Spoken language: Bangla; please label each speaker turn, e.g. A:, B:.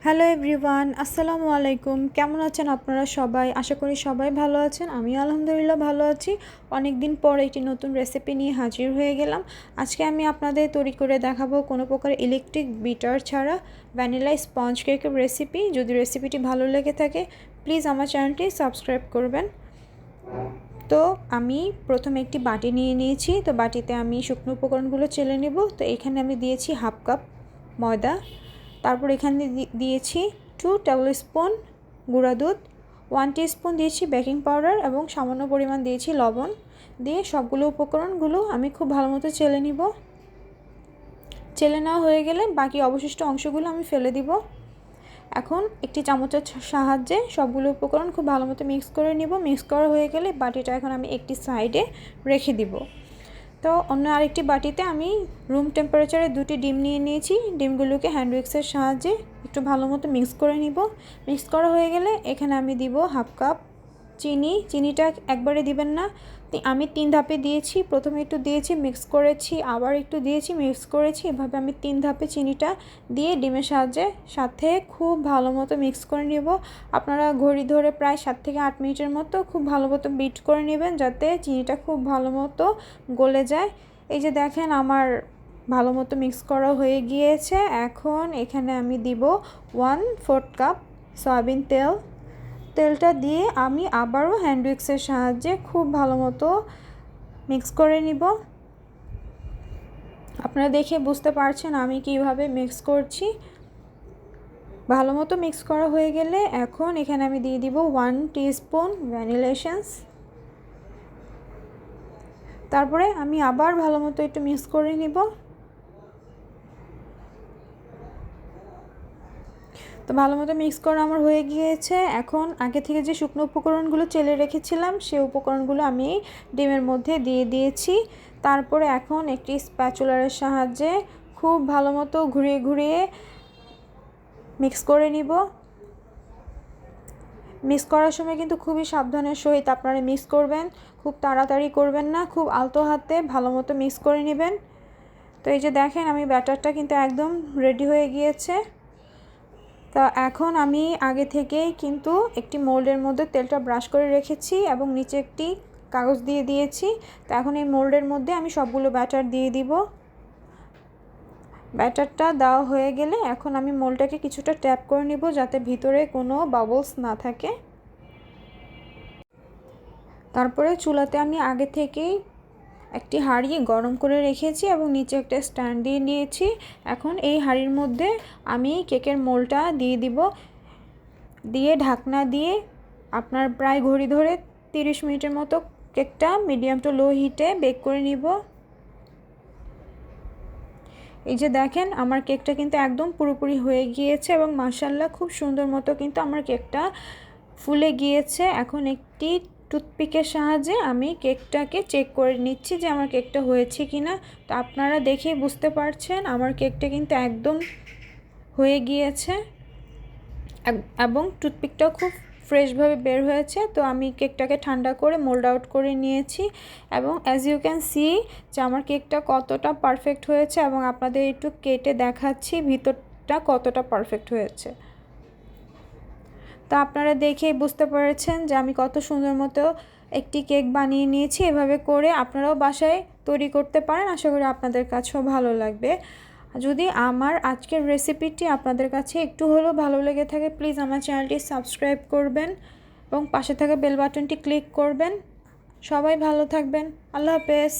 A: হ্যালো এভরিওয়ান, আসসালামু আলাইকুম। কেমন আছেন আপনারা সবাই? আশা করি সবাই ভালো আছেন। আমি আলহামদুলিল্লাহ ভালো আছি। অনেক দিন পর একটি নতুন রেসিপি নিয়ে হাজির হয়ে গেলাম। আজকে আমি আপনাদের তৈরি করে দেখাবো কোনো প্রকার ইলেকট্রিক বিটার ছাড়া ভ্যানিলা স্পঞ্জ কেকের রেসিপি। যদি রেসিপিটি ভালো লেগে থাকে প্লিজ আমার চ্যানেলটি সাবস্ক্রাইব করবেন। তো আমি প্রথমে একটি বাটি নিয়ে নিয়েছি। তো বাটিতে আমি শুকনো উপকরণগুলো চেলে নেব। তো এখানে আমি দিয়েছি হাফ কাপ ময়দা, তারপর এখানে দিয়েছি 2 টেবিল স্পুন গুঁড়া দুধ, 1 টিস্পুন দিয়েছি বেকিং পাউডার এবং সামান্য পরিমাণ দিয়েছি লবণ। দিয়ে সবগুলো উপকরণগুলো আমি খুব ভালো মতো চেলে নিব। চেলে নেওয়া হয়ে গেলে বাকি অবশিষ্ট অংশগুলো আমি ফেলে দিব। এখন একটি চামচের সাহায্যে সবগুলো উপকরণ খুব ভালো মতো মিক্স করে নিব। মিক্স করা হয়ে গেলে বাটিটা এখন আমি একটি সাইডে রেখে দিব। তো অন্য আরেকটি বাটিতে আমি রুম টেম্পারেচারে 2টি ডিম নিয়ে নিয়েছি। ডিমগুলোকে হ্যান্ড উইক্সের সাহায্যে একটু ভালো মতো মিক্স করে নিব। মিক্স করা হয়ে গেলে এখানে আমি দিব হাফ কাপ চিনি। চিনিটা একবারে দিবেন না, আমি 3 ধাপে দিয়েছি। প্রথমে একটু দিয়েছি, মিক্স করেছি, আবার একটু দিয়েছি, মিক্স করেছি। এভাবে আমি 3 ধাপে চিনিটা দিয়ে ডিমের সাথে খুব ভালো মতো মিক্স করে নেব। আপনারা ঘড়ি ধরে প্রায় 7 থেকে 8 মিনিটের মতো খুব ভালো মতো বিট করে নেবেন, যাতে চিনিটা খুব ভালো মতো গলে যায়। এই যে দেখেন আমার ভালো মতো মিক্স করা হয়ে গিয়েছে। এখন এখানে আমি দিব 1/4 কাপ সয়াবিন তেল। তেলটা দিয়ে আমি আবারও হ্যান্ড উইক্সের সাহায্যে খুব ভালো মতো মিক্স করে নিব। আপনারা দেখে বুঝতে পারছেন আমি কিভাবে মিক্স করছি। ভালো মতো মিক্স করা হয়ে গেলে এখন এখানে আমি দিয়ে দিব 1 টিস্পুন ভ্যানিলা এসেন্স। তারপরে আমি আবার ভালো মতো একটু মিক্স করে নিব। তো ভালো মতো মিক্স করা আমার হয়ে গিয়েছে। এখন আগে থেকে যে শুকনো উপকরণগুলো চেলে রেখেছিলাম সেই উপকরণগুলো আমি ডিমের মধ্যে দিয়ে দিয়েছি। তারপরে এখন একটি স্প্যাচুলারের সাহায্যে খুব ভালো মতো ঘুরিয়ে ঘুরিয়ে মিক্স করে নিব। মিক্স করার সময় কিন্তু খুবই সাবধানের সহিত আপনারা মিক্স করবেন, খুব তাড়াতাড়ি করবেন না, খুব আলতো হাতে ভালো মতো মিক্স করে নেবেন। তো এই যে দেখেন আমি ব্যাটারটা কিন্তু একদম রেডি হয়ে গিয়েছে। তা এখন আমি আগে থেকেই কিন্তু একটি মোল্ডের মধ্যে তেলটা ব্রাশ করে রেখেছি এবং নিচে একটি কাগজ দিয়ে দিয়েছি। তো এখন এই মোল্ডের মধ্যে আমি সবগুলো ব্যাটার দিয়ে দিব। ব্যাটারটা দেওয়া হয়ে গেলে এখন আমি মোল্ডটাকে কিছুটা ট্যাপ করে নিব, যাতে ভিতরে কোনো বাবলস না থাকে। তারপরে চুলাতে আমি আগে থেকেই একটি হাঁড়ি গরম করে রেখেছি এবং নিচে একটা স্ট্যান্ড দিয়ে নিয়েছি। এখন এই হাঁড়ির মধ্যে আমি কেকের মোল্ডটা দিয়ে দিব। দিয়ে ঢাকনা দিয়ে আপনার প্রায় ঘড়ি ধরে 30 মিনিটের মতো কেকটা মিডিয়াম টু লো হিটে বেক করে নিব। এই যে দেখেন আমার কেকটা কিন্তু একদম পুরোপুরি হয়ে গিয়েছে এবং মাশাআল্লাহ খুব সুন্দর মতো কিন্তু আমার কেকটা ফুলে গিয়েছে। এখন একটি টুথপিকের সাহায্যে আমি কেকটাকে চেক করে নিচ্ছি যে আমার কেকটা হয়েছে কিনা। তো আপনারা দেখেই বুঝতে পারছেন আমার কেকটা কিন্তু একদম হয়ে গিয়েছে এবং টুথপিকটাও খুব ফ্রেশভাবে বের হয়েছে। তো আমি কেকটাকে ঠান্ডা করে মোল্ড আউট করে নিয়েছি এবং অ্যাজ ইউ ক্যান সি যে আমার কেকটা কতটা পারফেক্ট হয়েছে এবং আপনাদের একটু কেটে দেখাচ্ছি ভিতরটা কতটা পারফেক্ট হয়েছে। তো আপনারা দেখেই বুঝতে পেরেছেন যে আমি কত সুন্দর মতো একটি কেক বানিয়ে নিয়েছি। এভাবে করে আপনারাও বাসায় তৈরি করতে পারেন, আশা করি আপনাদের কাছেও ভালো লাগবে। যদি আমার আজকের রেসিপিটি আপনাদের কাছে একটু হলেও ভালো লেগে থাকে প্লিজ আমার চ্যানেলটি সাবস্ক্রাইব করবেন এবং পাশে থাকা বেল বাটনটি ক্লিক করবেন। সবাই ভালো থাকবেন। আল্লাহ হাফেজ।